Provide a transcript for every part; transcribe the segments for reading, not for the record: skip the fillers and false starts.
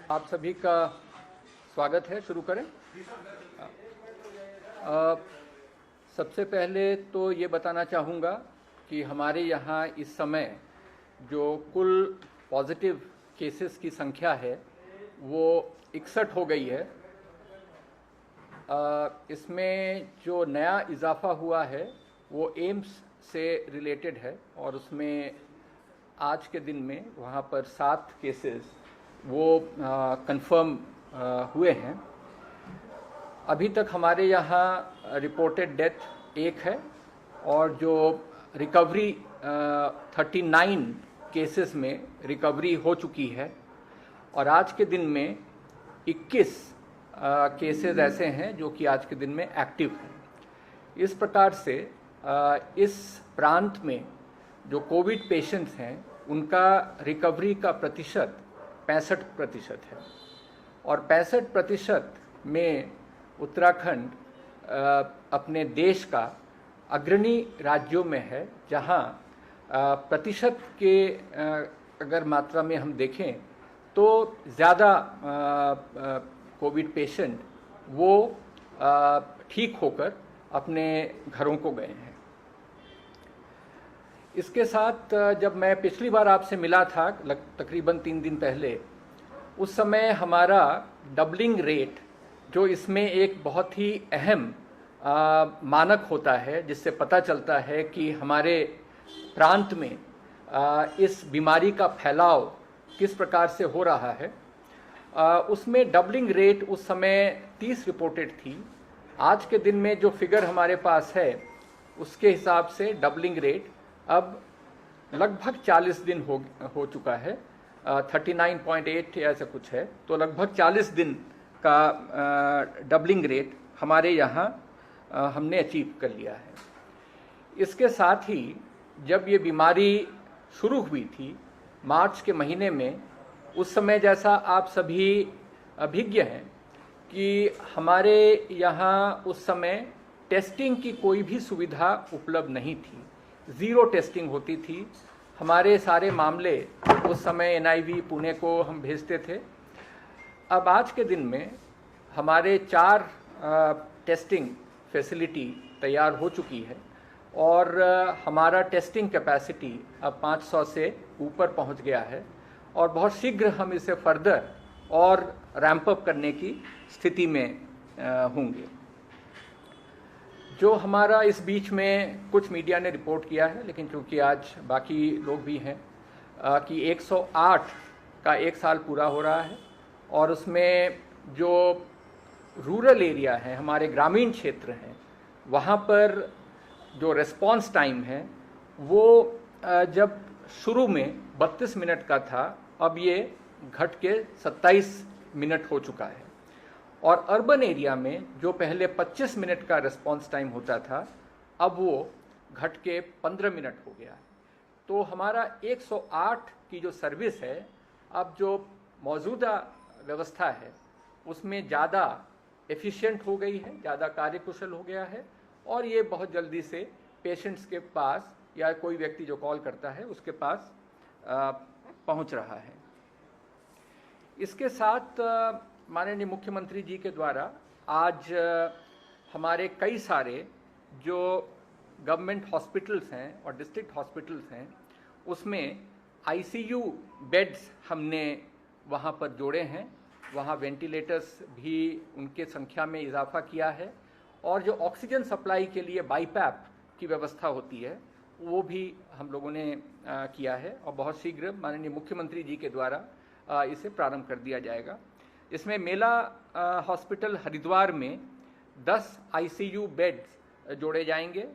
आप सभी का स्वागत है। शुरू करें। सबसे पहले तो ये बताना चाहूँगा कि हमारे यहाँ इस समय जो कुल पॉजिटिव केसेस की संख्या है वो 61 हो गई है। इसमें जो नया इजाफा हुआ है वो एम्स से रिलेटेड है और उसमें आज के दिन में वहाँ पर 7 केसेस वो कंफर्म हुए हैं। अभी तक हमारे यहाँ रिपोर्टेड डेथ 1 है और जो रिकवरी 39 केसेस में रिकवरी हो चुकी है और आज के दिन में 21 केसेस ऐसे हैं जो कि आज के दिन में एक्टिव हैं। इस प्रकार से इस प्रांत में जो कोविड पेशेंट्स हैं उनका रिकवरी का प्रतिशत 65% है और 65% में उत्तराखंड अपने देश का अग्रणी राज्यों में है, जहां प्रतिशत के अगर मात्रा में हम देखें तो ज़्यादा कोविड पेशेंट वो ठीक होकर अपने घरों को गए हैं। इसके साथ जब मैं पिछली बार आपसे मिला था तकरीबन 3 दिन पहले, उस समय हमारा डबलिंग रेट, जो इसमें एक बहुत ही अहम मानक होता है जिससे पता चलता है कि हमारे प्रांत में इस बीमारी का फैलाव किस प्रकार से हो रहा है, उसमें डबलिंग रेट उस समय 30 रिपोर्टेड थी। आज के दिन में जो फिगर हमारे पास है उसके हिसाब से डबलिंग रेट अब लगभग 40 दिन हो चुका है। 39.8 ऐसा कुछ है, तो लगभग 40 दिन का डबलिंग रेट हमारे यहाँ हमने अचीव कर लिया है। इसके साथ ही जब ये बीमारी शुरू हुई थी मार्च के महीने में, उस समय जैसा आप सभी अभिज्ञ हैं कि हमारे यहाँ उस समय टेस्टिंग की कोई भी सुविधा उपलब्ध नहीं थी, ज़ीरो टेस्टिंग होती थी। हमारे सारे मामले उस समय एनआईवी पुणे को हम भेजते थे। अब आज के दिन में हमारे 4 टेस्टिंग फैसिलिटी तैयार हो चुकी है और हमारा टेस्टिंग कैपेसिटी अब 500 से ऊपर पहुंच गया है और बहुत शीघ्र हम इसे फर्दर और रैंप अप करने की स्थिति में होंगे। जो हमारा इस बीच में कुछ मीडिया ने रिपोर्ट किया है, लेकिन चूंकि आज बाकी लोग भी हैं, कि 108 का 1 साल पूरा हो रहा है और उसमें जो रूरल एरिया है, हमारे ग्रामीण क्षेत्र हैं, वहाँ पर जो रिस्पांस टाइम है वो जब शुरू में 32 मिनट का था, अब ये घट के 27 मिनट हो चुका है। और अर्बन एरिया में जो पहले 25 मिनट का रिस्पांस टाइम होता था, अब वो घट के 15 मिनट हो गया है। तो हमारा 108 की जो सर्विस है, अब जो मौजूदा व्यवस्था है उसमें ज़्यादा एफिशिएंट हो गई है, ज़्यादा कार्यकुशल हो गया है और ये बहुत जल्दी से पेशेंट्स के पास या कोई व्यक्ति जो कॉल करता है उसके पास पहुंच रहा है। इसके साथ माननीय मुख्यमंत्री जी के द्वारा आज हमारे कई सारे जो गवर्नमेंट हॉस्पिटल्स हैं और डिस्ट्रिक्ट हॉस्पिटल्स हैं उसमें आईसीयू बेड्स हमने वहाँ पर जोड़े हैं। वहाँ वेंटिलेटर्स भी उनके संख्या में इजाफा किया है और जो ऑक्सीजन सप्लाई के लिए बाईपैप की व्यवस्था होती है वो भी हम लोगों ने किया है और बहुत शीघ्र माननीय मुख्यमंत्री जी के द्वारा इसे प्रारंभ कर दिया जाएगा। इसमें मेला हॉस्पिटल हरिद्वार में 10 आईसीयू बेड्स जोड़े जाएंगे,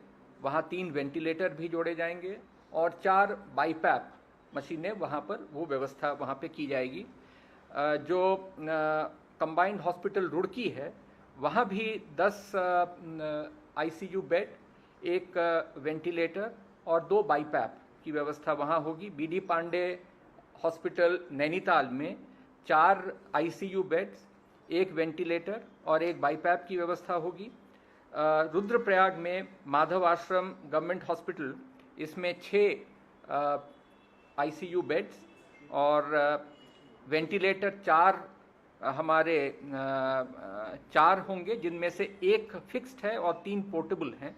वहाँ 3 वेंटिलेटर भी जोड़े जाएंगे और 4 बाईपैप मशीनें वहाँ पर वो व्यवस्था वहाँ पे की जाएगी। जो कंबाइंड हॉस्पिटल रुड़की है वहाँ भी 10 आईसीयू बेड, 1 वेंटिलेटर और 2 बाईपैप की व्यवस्था वहाँ होगी। बीडी पांडे हॉस्पिटल नैनीताल में 4 आईसीयू बेड्स, 1 वेंटिलेटर और 1 बाईपैप की व्यवस्था होगी। रुद्रप्रयाग में माधव आश्रम गवर्नमेंट हॉस्पिटल, इसमें 6 आईसीयू बेड्स और वेंटिलेटर 4 हमारे 4 होंगे, जिनमें से 1 फिक्स्ड है और 3 पोर्टेबल हैं,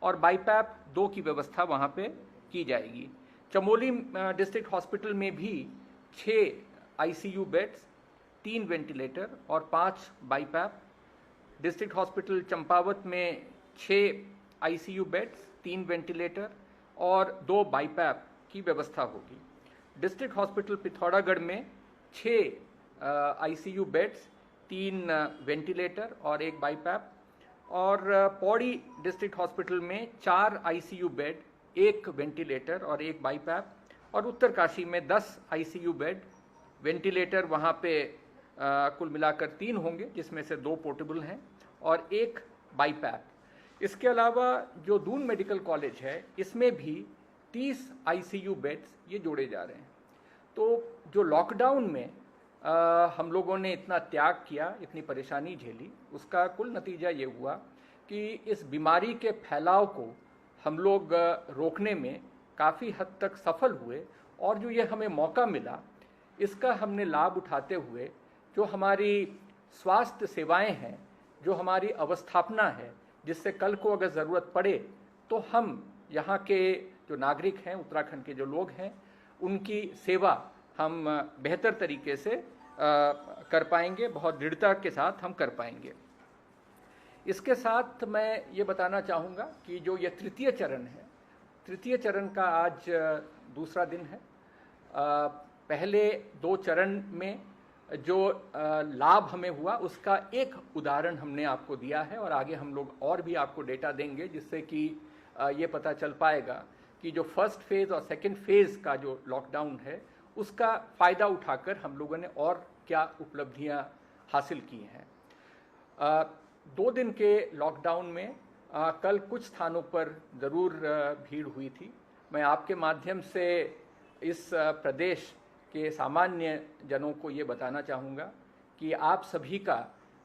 और बाईपैप 2 की व्यवस्था वहाँ पे की जाएगी। चमोली डिस्ट्रिक्ट हॉस्पिटल में भी 6 आईसीयू बेड्स, 3 वेंटिलेटर और 5 बाईपैप। डिस्ट्रिक्ट हॉस्पिटल चंपावत में 6 आईसीयू बेड्स, 3 वेंटिलेटर और 2 बाईपैप की व्यवस्था होगी। डिस्ट्रिक्ट हॉस्पिटल पिथौरागढ़ में 6 आईसीयू बेड्स, 3 वेंटिलेटर और 1 बाईपैप, और पौड़ी डिस्ट्रिक्ट हॉस्पिटल में 4 आईसीयू बेड, 1 वेंटिलेटर और 1 बाईपैप, और उत्तरकाशी में 10 आईसीयू बेड, वेंटिलेटर वहाँ पे कुल मिलाकर 3 होंगे, जिसमें से 2 पोर्टेबल हैं और 1 बाईपैप। इसके अलावा जो दून मेडिकल कॉलेज है, इसमें भी 30 आईसीयू बेड्स ये जोड़े जा रहे हैं। तो जो लॉकडाउन में हम लोगों ने इतना त्याग किया, इतनी परेशानी झेली, उसका कुल नतीजा ये हुआ कि इस बीमारी के फैलाव को हम लोग रोकने में काफ़ी हद तक सफल हुए, और जो ये हमें मौका मिला, इसका हमने लाभ उठाते हुए जो हमारी स्वास्थ्य सेवाएं हैं, जो हमारी अवस्थापना है, जिससे कल को अगर ज़रूरत पड़े तो हम यहाँ के जो नागरिक हैं, उत्तराखंड के जो लोग हैं, उनकी सेवा हम बेहतर तरीके से कर पाएंगे, बहुत दृढ़ता के साथ हम कर पाएंगे। इसके साथ मैं ये बताना चाहूँगा कि जो ये तृतीय चरण है, तृतीय चरण का आज दूसरा दिन है। पहले 2 चरण में जो लाभ हमें हुआ, उसका एक उदाहरण हमने आपको दिया है, और आगे हम लोग और भी आपको डेटा देंगे, जिससे कि ये पता चल पाएगा कि जो फर्स्ट फेज़ और सेकंड फेज़ का जो लॉकडाउन है, उसका फ़ायदा उठाकर हम लोगों ने और क्या उपलब्धियां हासिल की हैं। 2 दिन के लॉकडाउन में कल कुछ स्थानों पर ज़रूर भीड़ हुई थी। मैं आपके माध्यम से इस प्रदेश के सामान्य जनों को ये बताना चाहूँगा कि आप सभी का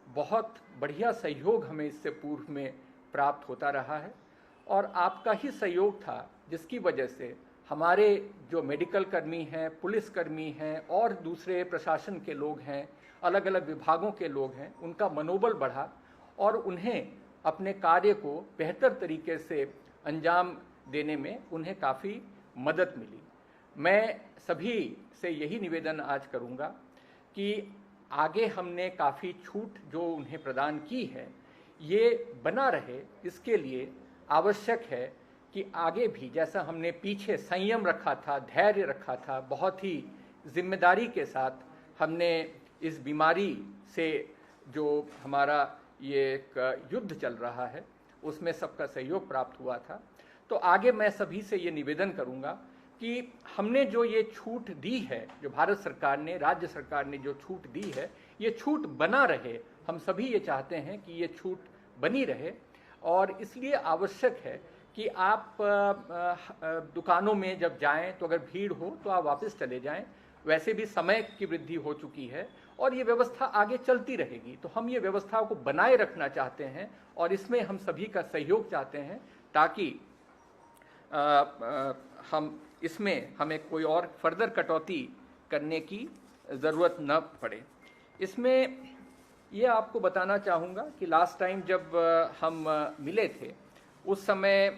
बहुत बढ़िया सहयोग हमें इससे पूर्व में प्राप्त होता रहा है, और आपका ही सहयोग था जिसकी वजह से हमारे जो मेडिकल कर्मी हैं, पुलिस कर्मी हैं और दूसरे प्रशासन के लोग हैं, अलग अलग विभागों के लोग हैं, उनका मनोबल बढ़ा और उन्हें अपने कार्य को बेहतर तरीके से अंजाम देने में उन्हें काफ़ी मदद मिली। मैं सभी से यही निवेदन आज करूंगा कि आगे हमने काफ़ी छूट जो उन्हें प्रदान की है, ये बना रहे। इसके लिए आवश्यक है कि आगे भी जैसा हमने पीछे संयम रखा था, धैर्य रखा था, बहुत ही जिम्मेदारी के साथ हमने इस बीमारी से जो हमारा ये एक युद्ध चल रहा है, उसमें सबका सहयोग प्राप्त हुआ था। तो आगे मैं सभी से ये निवेदन करूंगा कि हमने जो ये छूट दी है, जो भारत सरकार ने, राज्य सरकार ने जो छूट दी है, ये छूट बना रहे। हम सभी ये चाहते हैं कि ये छूट बनी रहे, और इसलिए आवश्यक है कि आप दुकानों में जब जाएं तो अगर भीड़ हो तो आप वापस चले जाएं। वैसे भी समय की वृद्धि हो चुकी है और ये व्यवस्था आगे चलती रहेगी, तो हम ये व्यवस्था को बनाए रखना चाहते हैं और इसमें हम सभी का सहयोग चाहते हैं, ताकि हम इसमें हमें कोई और फर्दर कटौती करने की ज़रूरत न पड़े। इसमें ये आपको बताना चाहूँगा कि लास्ट टाइम जब हम मिले थे, उस समय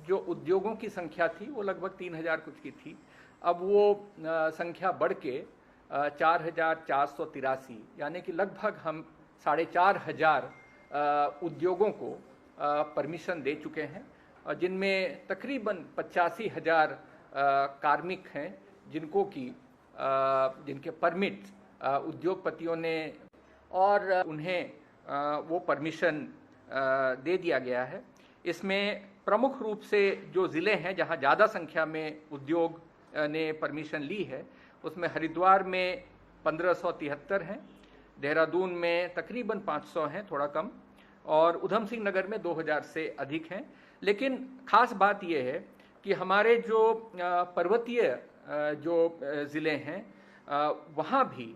जो उद्योगों की संख्या थी वो लगभग 3000 कुछ की थी। अब वो संख्या बढ़ के 4483, यानी कि लगभग हम 4500 उद्योगों को परमिशन दे चुके हैं, जिनमें तकरीबन 85,000 कार्मिक हैं जिनके परमिट उद्योगपतियों ने और उन्हें वो परमिशन दे दिया गया है। इसमें प्रमुख रूप से जो ज़िले हैं जहां ज़्यादा संख्या में उद्योग ने परमिशन ली है, उसमें हरिद्वार में 1573 हैं, देहरादून में तकरीबन 500 हैं, थोड़ा कम, और उधम सिंह नगर में 2000 से अधिक हैं। लेकिन खास बात यह है कि हमारे जो पर्वतीय जो ज़िले हैं वहाँ भी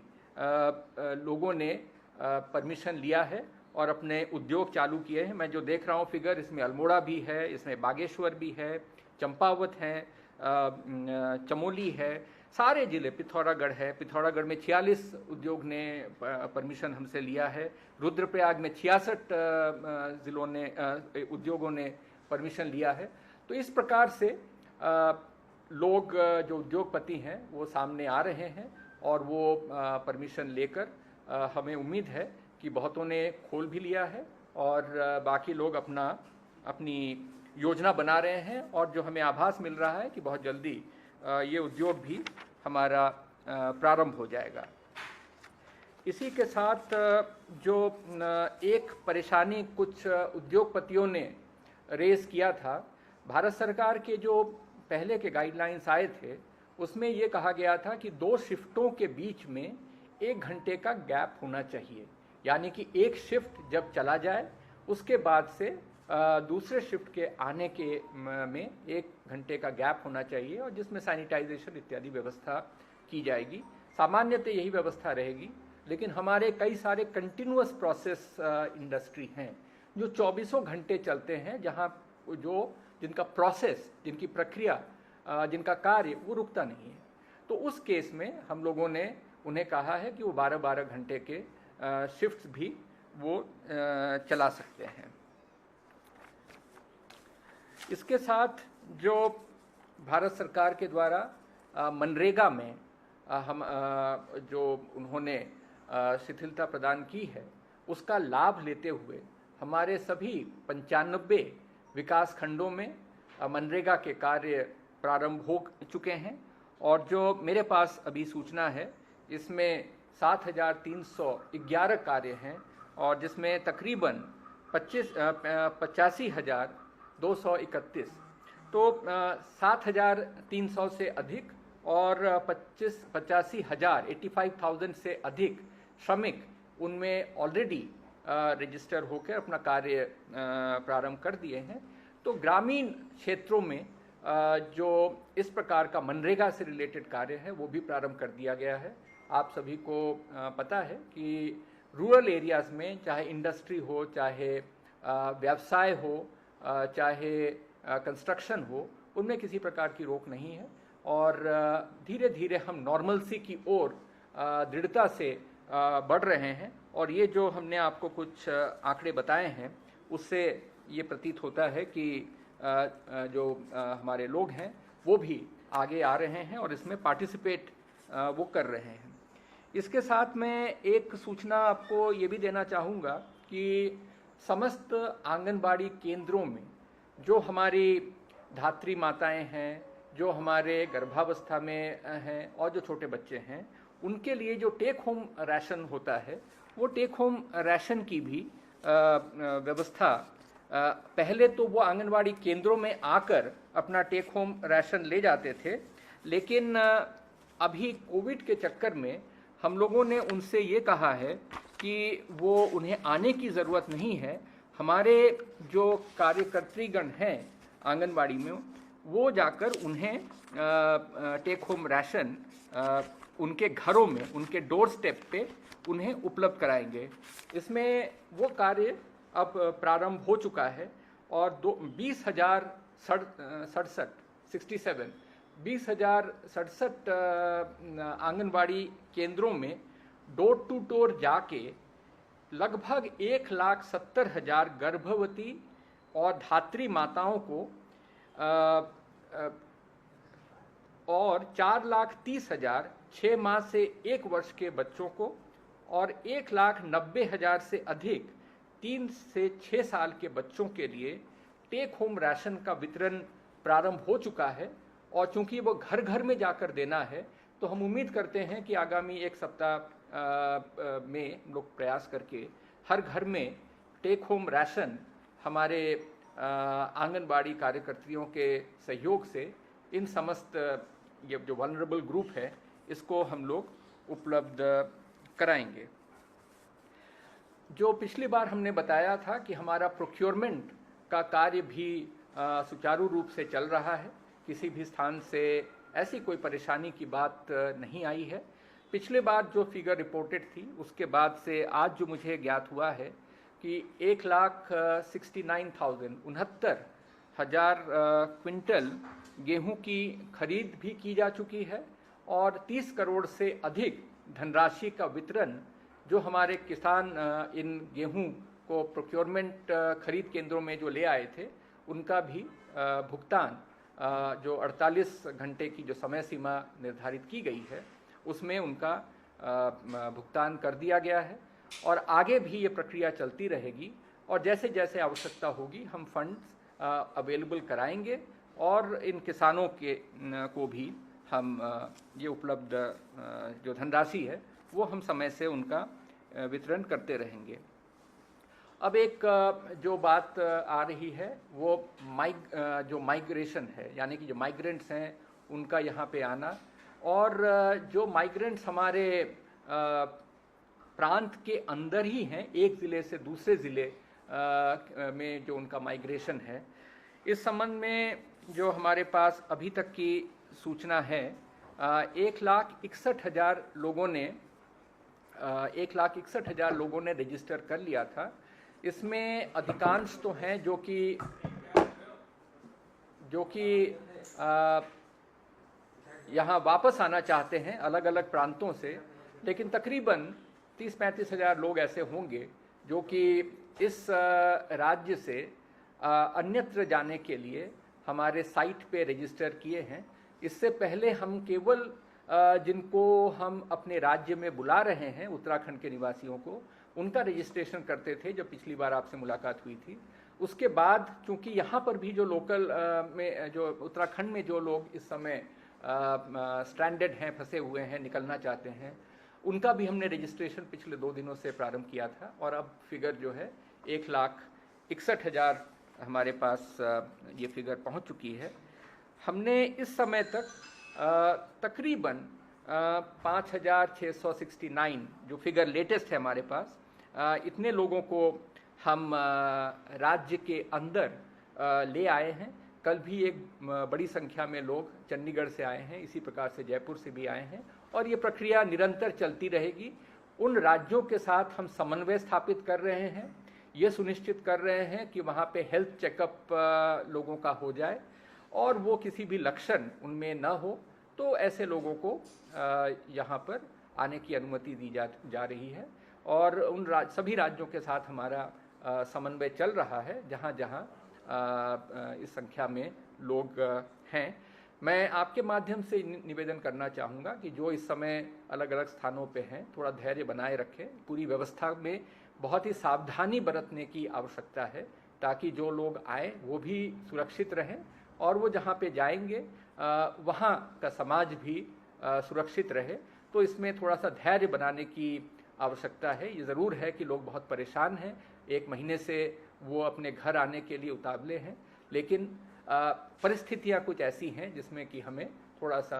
लोगों ने परमिशन लिया है और अपने उद्योग चालू किए हैं। मैं जो देख रहा हूँ फिगर, इसमें अल्मोड़ा भी है, इसमें बागेश्वर भी है, चंपावत है, चमोली है, सारे जिले, पिथौरागढ़ है, पिथौरागढ़ में 46 उद्योग ने परमिशन हमसे लिया है, रुद्रप्रयाग में 66 जिलों ने उद्योगों ने परमिशन लिया है। तो इस प्रकार से लोग जो उद्योगपति हैं वो सामने आ रहे हैं और वो परमिशन लेकर हमें उम्मीद है कि बहुतों ने खोल भी लिया है और बाकी लोग अपनी योजना बना रहे हैं और जो हमें आभास मिल रहा है कि बहुत जल्दी ये उद्योग भी हमारा प्रारंभ हो जाएगा। इसी के साथ जो एक परेशानी कुछ उद्योगपतियों ने रेज किया था, भारत सरकार के जो पहले के गाइडलाइंस आए थे उसमें ये कहा गया था कि 2 शिफ्टों के बीच में 1 घंटे का गैप होना चाहिए, यानी कि एक शिफ्ट जब चला जाए उसके बाद से दूसरे शिफ्ट के आने के में 1 घंटे का गैप होना चाहिए और जिसमें सैनिटाइजेशन इत्यादि व्यवस्था की जाएगी। सामान्यतः यही व्यवस्था रहेगी, लेकिन हमारे कई सारे कंटिन्यूअस प्रोसेस इंडस्ट्री हैं जो 24 घंटे चलते हैं, जहां जिनका प्रोसेस, जिनकी प्रक्रिया, जिनका कार्य वो रुकता नहीं है। तो उस केस में हम लोगों ने उन्हें कहा है कि वो 12-12 घंटे के शिफ्ट्स भी वो चला सकते हैं। इसके साथ जो भारत सरकार के द्वारा मनरेगा में हम जो उन्होंने शिथिलता प्रदान की है उसका लाभ लेते हुए हमारे सभी 95 विकास खंडों में मनरेगा के कार्य प्रारंभ हो चुके हैं और जो मेरे पास अभी सूचना है इसमें 7,311 कार्य हैं और जिसमें तकरीबन 85,231, तो 7,300 से अधिक और 85,000 से अधिक श्रमिक उनमें ऑलरेडी रजिस्टर होकर अपना कार्य प्रारंभ कर दिए हैं। तो ग्रामीण क्षेत्रों में जो इस प्रकार का मनरेगा से रिलेटेड कार्य है वो भी प्रारंभ कर दिया गया है। आप सभी को पता है कि रूरल एरियाज़ में चाहे इंडस्ट्री हो, चाहे व्यवसाय हो, चाहे कंस्ट्रक्शन हो, उनमें किसी प्रकार की रोक नहीं है और धीरे धीरे हम नॉर्मलसी की ओर दृढ़ता से बढ़ रहे हैं और ये जो हमने आपको कुछ आंकड़े बताए हैं उससे ये प्रतीत होता है कि जो हमारे लोग हैं वो भी आगे आ रहे हैं और इसमें पार्टिसिपेट वो कर रहे हैं। इसके साथ मैं एक सूचना आपको ये भी देना चाहूँगा कि समस्त आंगनबाड़ी केंद्रों में जो हमारी धात्री माताएं हैं, जो हमारे गर्भावस्था में हैं और जो छोटे बच्चे हैं, उनके लिए जो टेक होम राशन होता है वो टेक होम राशन की भी व्यवस्था पहले तो वो आंगनबाड़ी केंद्रों में आकर अपना टेक होम राशन ले जाते थे, लेकिन अभी कोविड के चक्कर में हम लोगों ने उनसे ये कहा है कि वो उन्हें आने की ज़रूरत नहीं है। हमारे जो कार्यकर्त्रीगण हैं आंगनबाड़ी में वो जाकर उन्हें टेक होम राशन उनके घरों में, उनके डोर स्टेप पे उन्हें उपलब्ध कराएंगे। इसमें वो कार्य अब प्रारंभ हो चुका है और 20,067 आंगनबाड़ी केंद्रों में डोर टू डोर जाके लगभग 1,70,000 गर्भवती और धात्री माताओं को और 4,30,000 6 माह से 1 वर्ष के बच्चों को और 1,90,000 से अधिक 3 से 6 साल के बच्चों के लिए टेक होम राशन का वितरण प्रारंभ हो चुका है। और चूंकि वो घर घर में जाकर देना है तो हम उम्मीद करते हैं कि आगामी 1 सप्ताह में लोग प्रयास करके हर घर में टेक होम राशन हमारे आंगनबाड़ी कार्यकर्त्रियों के सहयोग से इन समस्त ये जो वल्नरेबल ग्रुप है इसको हम लोग उपलब्ध कराएंगे। जो पिछली बार हमने बताया था कि हमारा प्रोक्योरमेंट का कार्य भी सुचारू रूप से चल रहा है, किसी भी स्थान से ऐसी कोई परेशानी की बात नहीं आई है। पिछले बार जो फिगर रिपोर्टेड थी उसके बाद से आज जो मुझे ज्ञात हुआ है कि 1,69,000 क्विंटल गेहूं की खरीद भी की जा चुकी है और 30 करोड़ से अधिक धनराशि का वितरण जो हमारे किसान इन गेहूं को प्रोक्योरमेंट खरीद केंद्रों में जो ले आए थे उनका भी भुगतान जो 48 घंटे की जो समय सीमा निर्धारित की गई है उसमें उनका भुगतान कर दिया गया है और आगे भी ये प्रक्रिया चलती रहेगी और जैसे जैसे आवश्यकता होगी हम फंड्स अवेलेबल कराएंगे और इन किसानों को भी हम ये उपलब्ध जो धनराशि है वो हम समय से उनका वितरण करते रहेंगे। अब एक जो बात आ रही है वो जो माइग्रेशन है, यानी कि जो माइग्रेंट्स हैं उनका यहाँ पे आना, और जो माइग्रेंट्स हमारे प्रांत के अंदर ही हैं, एक ज़िले से दूसरे ज़िले में जो उनका माइग्रेशन है, इस संबंध में जो हमारे पास अभी तक की सूचना है 1,61,000 लोगों ने 1,61,000 लोगों ने रजिस्टर कर लिया था। इसमें अधिकांश तो हैं जो कि यहाँ वापस आना चाहते हैं अलग अलग प्रांतों से, लेकिन तकरीबन 30-35 हज़ार लोग ऐसे होंगे जो कि इस राज्य से अन्यत्र जाने के लिए हमारे साइट पे रजिस्टर किए हैं। इससे पहले हम केवल जिनको हम अपने राज्य में बुला रहे हैं, उत्तराखंड के निवासियों को, उनका रजिस्ट्रेशन करते थे जब पिछली बार आपसे मुलाकात हुई थी। उसके बाद चूंकि यहाँ पर भी जो लोकल में जो उत्तराखंड में जो लोग इस समय स्ट्रैंडेड हैं, फंसे हुए हैं, निकलना चाहते हैं, उनका भी हमने रजिस्ट्रेशन पिछले 2 दिनों से प्रारंभ किया था और अब फिगर जो है 1,61,000 हमारे पास ये फिगर पहुंच चुकी है। हमने इस समय तक तकरीबन 5,669 जो फिगर लेटेस्ट है हमारे पास, इतने लोगों को हम राज्य के अंदर ले आए हैं। कल भी एक बड़ी संख्या में लोग चंडीगढ़ से आए हैं, इसी प्रकार से जयपुर से भी आए हैं और ये प्रक्रिया निरंतर चलती रहेगी। उन राज्यों के साथ हम समन्वय स्थापित कर रहे हैं, ये सुनिश्चित कर रहे हैं कि वहाँ पे हेल्थ चेकअप लोगों का हो जाए और वो किसी भी लक्षण उनमें न हो तो ऐसे लोगों को यहाँ पर आने की अनुमति दी जा रही है और उन सभी राज्यों के साथ हमारा समन्वय चल रहा है जहाँ जहाँ इस संख्या में लोग हैं। मैं आपके माध्यम से निवेदन करना चाहूँगा कि जो इस समय अलग अलग स्थानों पे हैं, थोड़ा धैर्य बनाए रखें। पूरी व्यवस्था में बहुत ही सावधानी बरतने की आवश्यकता है ताकि जो लोग आए वो भी सुरक्षित रहें और वो जहाँ पे जाएंगे वहाँ का समाज भी सुरक्षित रहे। तो इसमें थोड़ा सा धैर्य बनाने की आवश्यकता है। ये ज़रूर है कि लोग बहुत परेशान हैं, 1 महीने से वो अपने घर आने के लिए उतावले हैं, लेकिन परिस्थितियाँ कुछ ऐसी हैं जिसमें कि हमें थोड़ा सा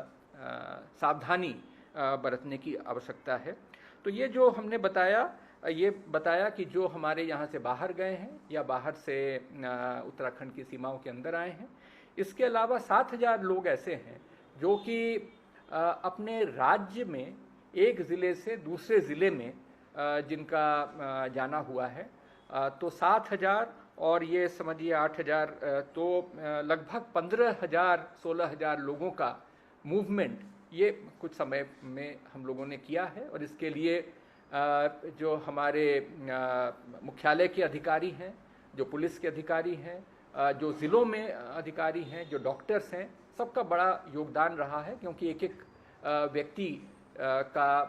सावधानी बरतने की आवश्यकता है। तो ये जो हमने बताया कि जो हमारे यहाँ से बाहर गए हैं या बाहर से उत्तराखंड की सीमाओं के अंदर आए हैं, इसके अलावा 7,000 लोग ऐसे हैं जो कि अपने राज्य में एक ज़िले से दूसरे ज़िले में जिनका जाना हुआ है, तो 7,000 और ये समझिए 8,000, तो लगभग 15,000-16,000 लोगों का मूवमेंट ये कुछ समय में हम लोगों ने किया है। और इसके लिए जो हमारे मुख्यालय के अधिकारी हैं, जो पुलिस के अधिकारी हैं, जो ज़िलों में अधिकारी हैं, जो डॉक्टर्स हैं, सबका बड़ा योगदान रहा है, क्योंकि एक एक व्यक्ति का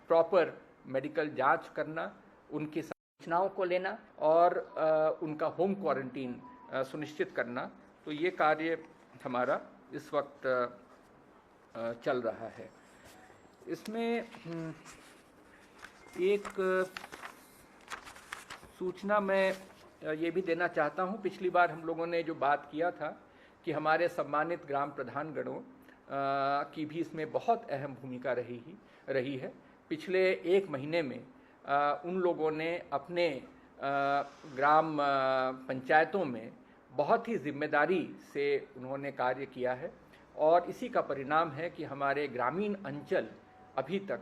प्रॉपर मेडिकल जांच करना, उनकी सूचनाओं को लेना और उनका होम क्वारंटीन सुनिश्चित करना, तो ये कार्य हमारा इस वक्त चल रहा है। इसमें एक सूचना मैं ये भी देना चाहता हूँ। पिछली बार हम लोगों ने जो बात किया था कि हमारे सम्मानित ग्राम प्रधानगणों की भी इसमें बहुत अहम भूमिका रही है। पिछले 1 महीने में उन लोगों ने अपने ग्राम पंचायतों में बहुत ही जिम्मेदारी से उन्होंने कार्य किया है और इसी का परिणाम है कि हमारे ग्रामीण अंचल अभी तक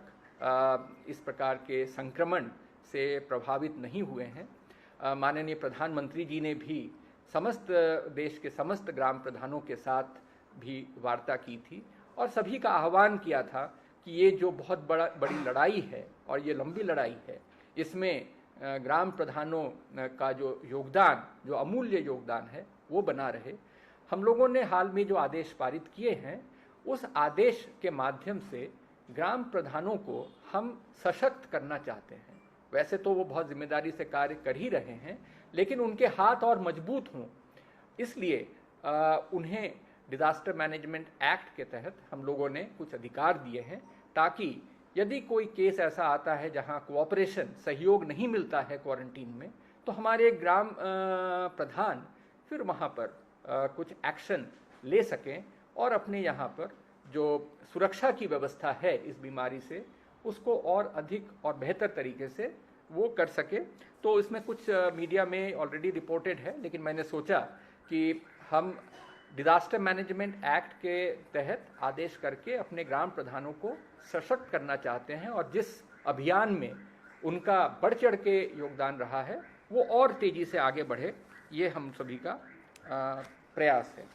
इस प्रकार के संक्रमण से प्रभावित नहीं हुए हैं। माननीय प्रधानमंत्री जी ने भी समस्त देश के समस्त ग्राम प्रधानों के साथ भी वार्ता की थी और सभी का आह्वान किया था कि ये जो बहुत बड़ी लड़ाई है और ये लंबी लड़ाई है, इसमें ग्राम प्रधानों का जो योगदान, जो अमूल्य योगदान है, वो बना रहे। हम लोगों ने हाल में जो आदेश पारित किए हैं, उस आदेश के माध्यम से ग्राम प्रधानों को हम सशक्त करना चाहते हैं। वैसे तो वो बहुत जिम्मेदारी से कार्य कर ही रहे हैं, लेकिन उनके हाथ और मजबूत हों, इसलिए उन्हें डिजास्टर मैनेजमेंट एक्ट के तहत हम लोगों ने कुछ अधिकार दिए हैं, ताकि यदि कोई केस ऐसा आता है जहां कोऑपरेशन, सहयोग नहीं मिलता है क्वारंटीन में, तो हमारे ग्राम प्रधान फिर वहां पर कुछ एक्शन ले सकें और अपने यहाँ पर जो सुरक्षा की व्यवस्था है इस बीमारी से, उसको और अधिक और बेहतर तरीके से वो कर सके। तो इसमें कुछ मीडिया में ऑलरेडी रिपोर्टेड है, लेकिन मैंने सोचा कि हम डिजास्टर मैनेजमेंट एक्ट के तहत आदेश करके अपने ग्राम प्रधानों को सशक्त करना चाहते हैं, और जिस अभियान में उनका बढ़ चढ़ के योगदान रहा है वो और तेजी से आगे बढ़े, ये हम सभी का प्रयास है।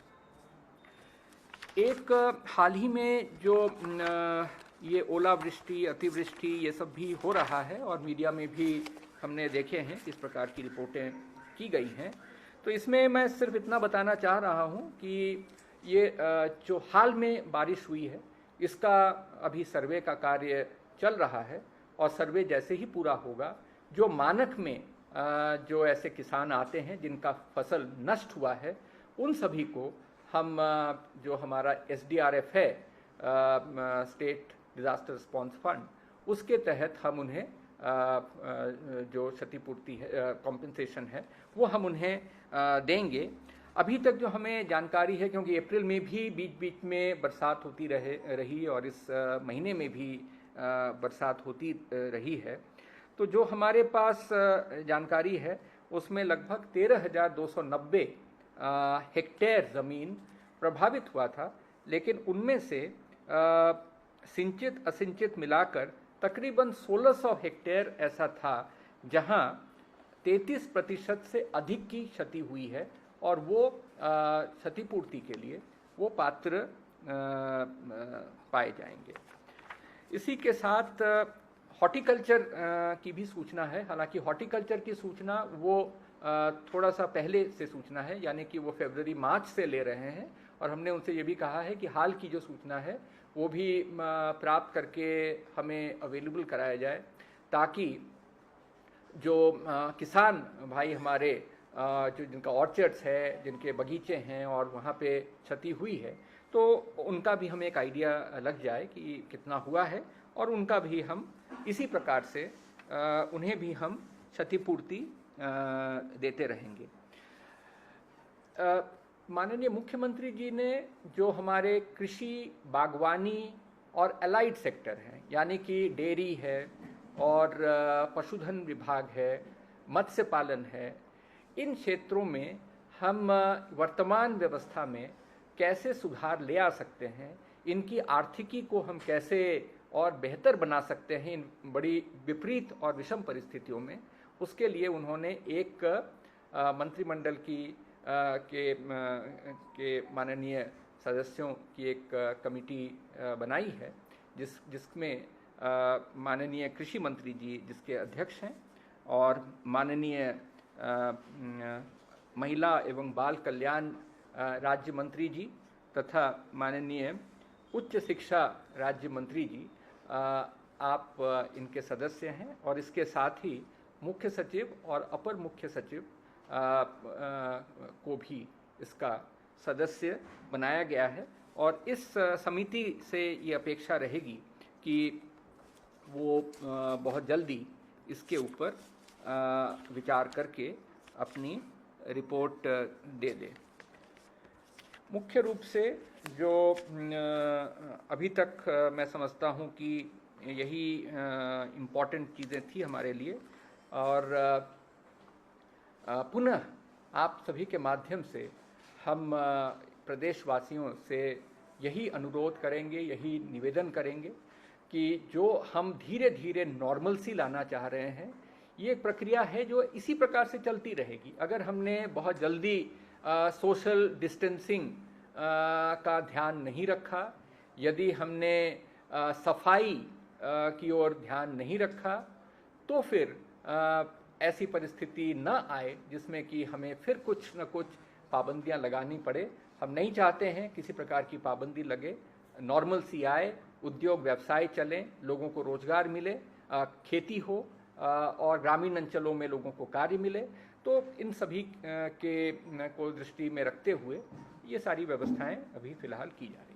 एक हाल ही में जो ये ओलावृष्टि, अतिवृष्टि, ये सब भी हो रहा है और मीडिया में भी हमने देखे हैं किस प्रकार की रिपोर्टें की गई हैं। तो इसमें मैं सिर्फ इतना बताना चाह रहा हूँ कि ये जो हाल में बारिश हुई है, इसका अभी सर्वे का कार्य चल रहा है, और सर्वे जैसे ही पूरा होगा, जो मानक में जो ऐसे किसान आते हैं जिनका फसल नष्ट हुआ है, उन सभी को हम जो हमारा SDRF है, स्टेट डिजास्टर रिस्पॉन्स फंड, उसके तहत हम उन्हें जो क्षतिपूर्ति है, कॉम्पेंसेशन है, वो हम उन्हें देंगे। अभी तक जो हमें जानकारी है, क्योंकि अप्रैल में भी बीच बीच में बरसात होती रही और इस महीने में भी बरसात होती रही है, तो जो हमारे पास जानकारी है उसमें लगभग 13,290 हेक्टेयर ज़मीन प्रभावित हुआ था, लेकिन उनमें से सिंचित असिंचित मिलाकर तकरीबन 1600 हेक्टेयर ऐसा था जहां 33% से अधिक की क्षति हुई है, और वो क्षतिपूर्ति के लिए वो पात्र पाए जाएंगे। इसी के साथ हॉर्टिकल्चर की भी सूचना है। हालांकि हॉर्टिकल्चर की सूचना वो थोड़ा सा पहले से सूचना है, यानी कि वो फरवरी मार्च से ले रहे हैं, और हमने उनसे ये भी कहा है कि हाल की जो सूचना है वो भी प्राप्त करके हमें अवेलेबल कराया जाए, ताकि जो किसान भाई हमारे जो जिनका ऑर्चर्ड्स है, जिनके बगीचे हैं और वहाँ पे क्षति हुई है, तो उनका भी हमें एक आइडिया लग जाए कि कितना हुआ है, और उनका भी हम इसी प्रकार से उन्हें भी हम क्षतिपूर्ति देते रहेंगे। माननीय मुख्यमंत्री जी ने जो हमारे कृषि, बागवानी और एलाइड सेक्टर हैं, यानी कि डेयरी है और पशुधन विभाग है, मत्स्य पालन है, इन क्षेत्रों में हम वर्तमान व्यवस्था में कैसे सुधार ले आ सकते हैं, इनकी आर्थिकी को हम कैसे और बेहतर बना सकते हैं इन बड़ी विपरीत और विषम परिस्थितियों में, उसके लिए उन्होंने एक मंत्रिमंडल के माननीय सदस्यों की एक कमेटी बनाई है, जिसमें माननीय कृषि मंत्री जी जिसके अध्यक्ष हैं, और माननीय महिला एवं बाल कल्याण राज्य मंत्री जी तथा माननीय उच्च शिक्षा राज्य मंत्री जी, आप इनके सदस्य हैं, और इसके साथ ही मुख्य सचिव और अपर मुख्य सचिव को भी इसका सदस्य बनाया गया है। और इस समिति से ये अपेक्षा रहेगी कि वो बहुत जल्दी इसके ऊपर विचार करके अपनी रिपोर्ट दे दे। मुख्य रूप से जो अभी तक मैं समझता हूँ कि यही इम्पॉर्टेंट चीज़ें थी हमारे लिए, और पुनः आप सभी के माध्यम से हम प्रदेशवासियों से यही अनुरोध करेंगे, यही निवेदन करेंगे कि जो हम धीरे धीरे नॉर्मलसी लाना चाह रहे हैं, ये एक प्रक्रिया है जो इसी प्रकार से चलती रहेगी। अगर हमने बहुत जल्दी सोशल डिस्टेंसिंग का ध्यान नहीं रखा, यदि हमने सफाई की ओर ध्यान नहीं रखा तो फिर ऐसी परिस्थिति न आए जिसमें कि हमें फिर कुछ न कुछ पाबंदियां लगानी पड़े। हम नहीं चाहते हैं किसी प्रकार की पाबंदी लगे, नॉर्मल सी आए, उद्योग व्यवसाय चलें, लोगों को रोजगार मिले, खेती हो और ग्रामीण अंचलों में लोगों को कार्य मिले। तो इन सभी को दृष्टि में रखते हुए ये सारी व्यवस्थाएं अभी फिलहाल की जा रही हैं।